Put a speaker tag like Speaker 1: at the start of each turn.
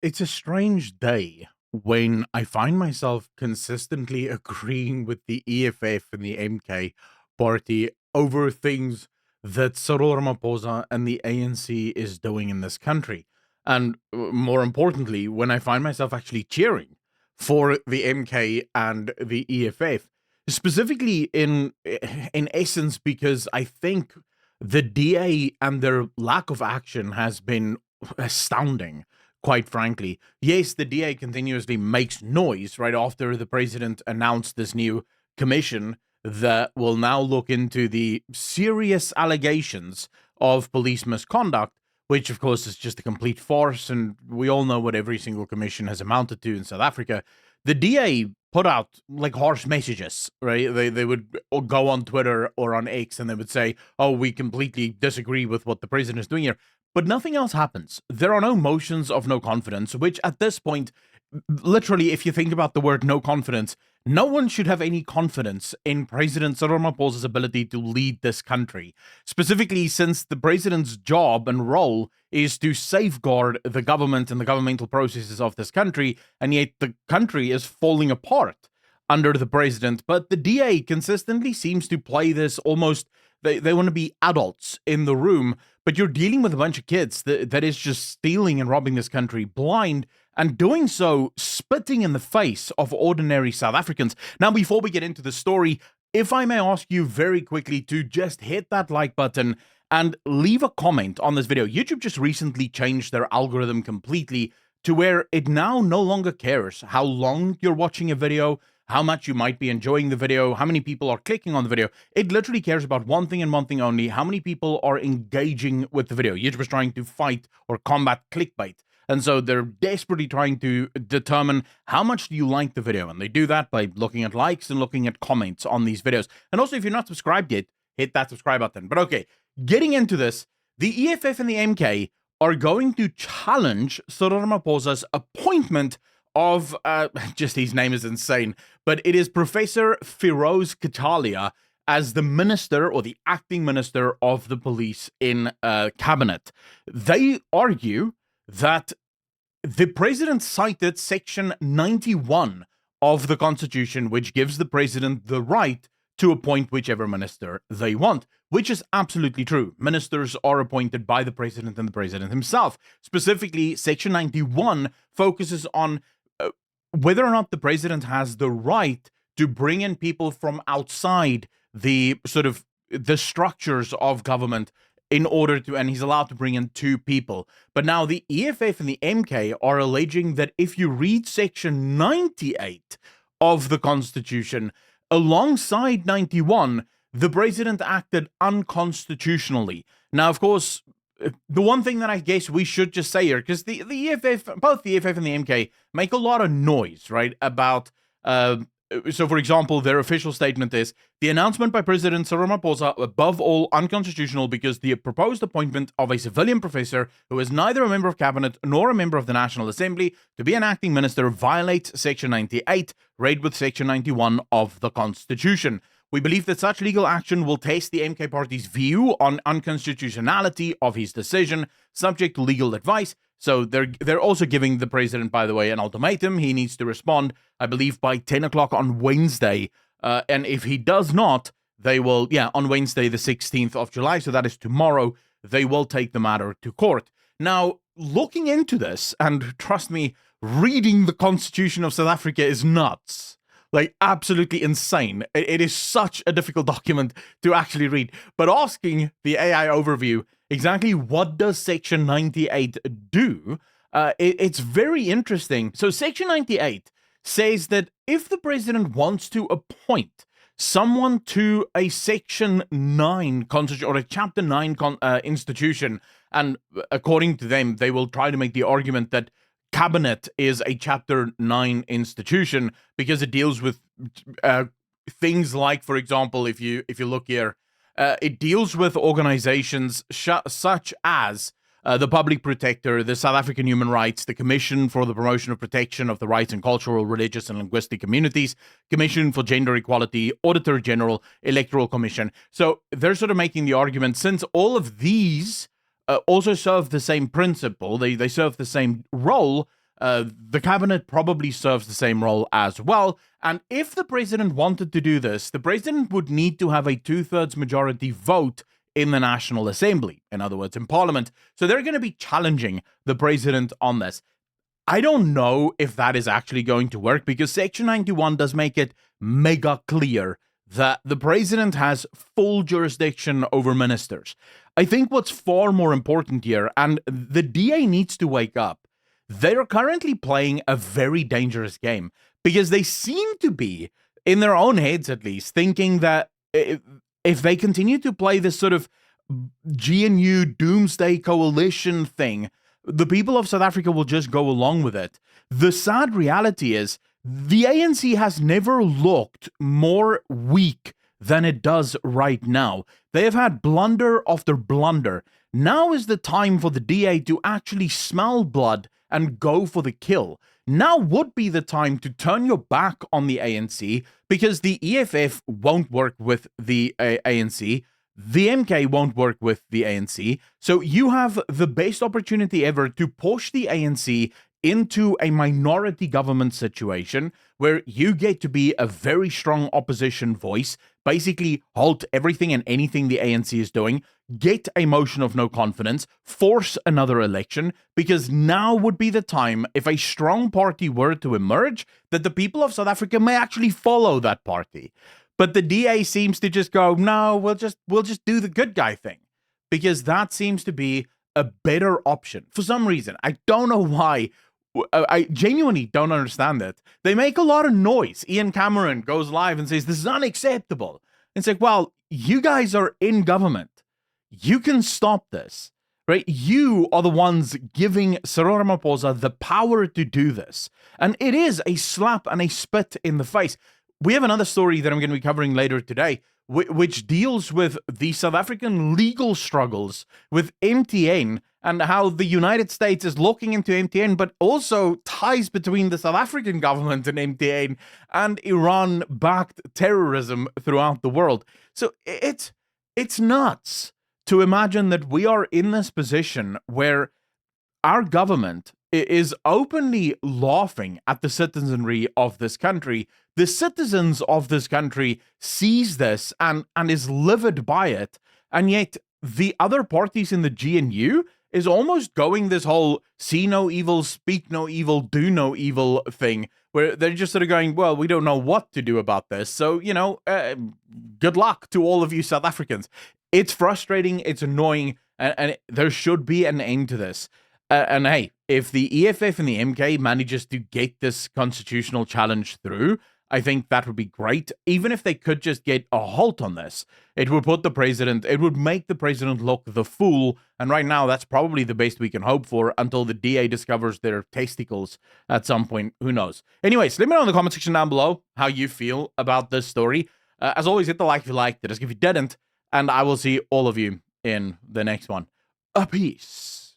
Speaker 1: It's a strange day when I find myself consistently agreeing with the EFF and the MK Party over things that Cyril Ramaphosa and the ANC is doing in this country. And more importantly, when I find myself actually cheering for the MK and the EFF, specifically in essence because I think the DA and their lack of action has been astounding, quite frankly. Yes, the DA continuously makes noise right after the president announced this new commission that will now look into the serious allegations of police misconduct, which of course is just a complete farce. And we all know what every single commission has amounted to in South Africa. The DA put out like harsh messages, right? They would go on Twitter or on X and they would say, oh, we completely disagree with what the president is doing here. But nothing else happens. There are no motions of no confidence, which at this point, literally, if you think about the word no confidence, no one should have any confidence in President Cyril Ramaphosa's ability to lead this country, specifically since the president's job and role is to safeguard the government and the governmental processes of this country, and yet the country is falling apart under the president. But the DA consistently seems to play this almost, they want to be adults in the room, but you're dealing with a bunch of kids that is just stealing and robbing this country blind, and doing so spitting in the face of ordinary South Africans. Now, before we get into the story, if I may ask you very quickly to just hit that like button and leave a comment on this video. YouTube just recently changed their algorithm completely to where it now no longer cares how long you're watching a video, how much you might be enjoying the video, how many people are clicking on the video. It literally cares about one thing and one thing only: how many people are engaging with the video. YouTube is trying to fight or combat clickbait. And so they're desperately trying to determine how much do you like the video. And they do that by looking at likes and looking at comments on these videos. And also, if you're not subscribed yet, hit that subscribe button. But okay, getting into this, the EFF and the MK are going to challenge Cyril Ramaphosa's appointment of, just his name is insane, but it is Professor Firoz Cachalia as the minister or the acting minister of the police in cabinet. They argue that the president cited section 91 of the Constitution, which gives the president the right to appoint whichever minister they want, which is absolutely true. Ministers are appointed by the president and the president himself. Specifically, section 91 focuses on whether or not the president has the right to bring in people from outside the sort of the structures of government in order to, and he's allowed to bring in two people. But now the EFF and the MK are alleging that if you read section 98 of the Constitution alongside 91, the president acted unconstitutionally. Now, of course, the one thing that I guess we should just say here, because the EFF, both the EFF and the MK, make a lot of noise, right, about so, for example, their official statement is, the announcement by President Cyril Ramaphosa, above all, unconstitutional because the proposed appointment of a civilian professor who is neither a member of cabinet nor a member of the National Assembly to be an acting minister violates Section 98, read with Section 91 of the Constitution. We believe that such legal action will test the MK Party's view on unconstitutionality of his decision, subject to legal advice. So they're also giving the president, by the way, an ultimatum. He needs to respond, I believe, by 10 o'clock on Wednesday. And if he does not, they will, on Wednesday, the 16th of July, so that is tomorrow, they will take the matter to court. Now, looking into this, and trust me, reading the Constitution of South Africa is nuts. Like, absolutely insane. It is such a difficult document to actually read. But asking the AI overview, exactly what does Section 98 do? It's very interesting. So Section 98 says that if the president wants to appoint someone to a Section 9 constitution or a Chapter 9 institution, and according to them, they will try to make the argument that Cabinet is a Chapter 9 institution because it deals with things like, for example, if you look here, it deals with organizations such as the Public Protector, the South African Human Rights, the Commission for the Promotion of Protection of the Rights and Cultural, Religious and Linguistic Communities, Commission for Gender Equality, Auditor General, Electoral Commission. So they're sort of making the argument, since all of these also serve the same principle, they serve the same role, The cabinet probably serves the same role as well. And if the president wanted to do this, the president would need to have a 2/3 majority vote in the National Assembly, in other words, in Parliament. So they're going to be challenging the president on this. I don't know if that is actually going to work because Section 91 does make it mega clear that the president has full jurisdiction over ministers. I think what's far more important here, and the DA needs to wake up, they're currently playing a very dangerous game because they seem to be, in their own heads at least, thinking that if they continue to play this sort of GNU doomsday coalition thing, the people of South Africa will just go along with it. The sad reality is the ANC has never looked more weak than it does right now. They have had blunder after blunder. Now is the time for the DA to actually smell blood and go for the kill. Now would be the time to turn your back on the ANC because the EFF won't work with the ANC. The MK won't work with the ANC. So you have the best opportunity ever to push the ANC into a minority government situation where you get to be a very strong opposition voice, basically halt everything and anything the ANC is doing, get a motion of no confidence, force another election, because now would be the time, if a strong party were to emerge, that the people of South Africa may actually follow that party. But the DA seems to just go, no, we'll just do the good guy thing, because that seems to be a better option for some reason. I don't know why. I genuinely don't understand it. They make a lot of noise. Ian Cameron goes live and says, this is unacceptable. It's like, well, you guys are in government. You can stop this, right? You are the ones giving Cyril Ramaphosa the power to do this. And it is a slap and a spit in the face. We have another story that I'm going to be covering later today, which deals with the South African legal struggles with MTN and how the United States is looking into MTN, but also ties between the South African government and MTN and Iran-backed terrorism throughout the world. So it's nuts to imagine that we are in this position where our government is openly laughing at the citizenry of this country. The citizens of this country sees this and is livid by it, and yet the other parties in the GNU is almost going this whole see no evil, speak no evil, do no evil thing, where they're just sort of going, well, we don't know what to do about this, so, good luck to all of you South Africans. It's frustrating, it's annoying, and there should be an end to this. And hey, if the EFF and the MK manages to get this constitutional challenge through, I think that would be great. Even if they could just get a halt on this, it would make the president look the fool. And right now, that's probably the best we can hope for until the DA discovers their testicles at some point. Who knows? Anyways, let me know in the comment section down below how you feel about this story. As always, hit the like if you liked it, if you didn't, and I will see all of you in the next one. A peace.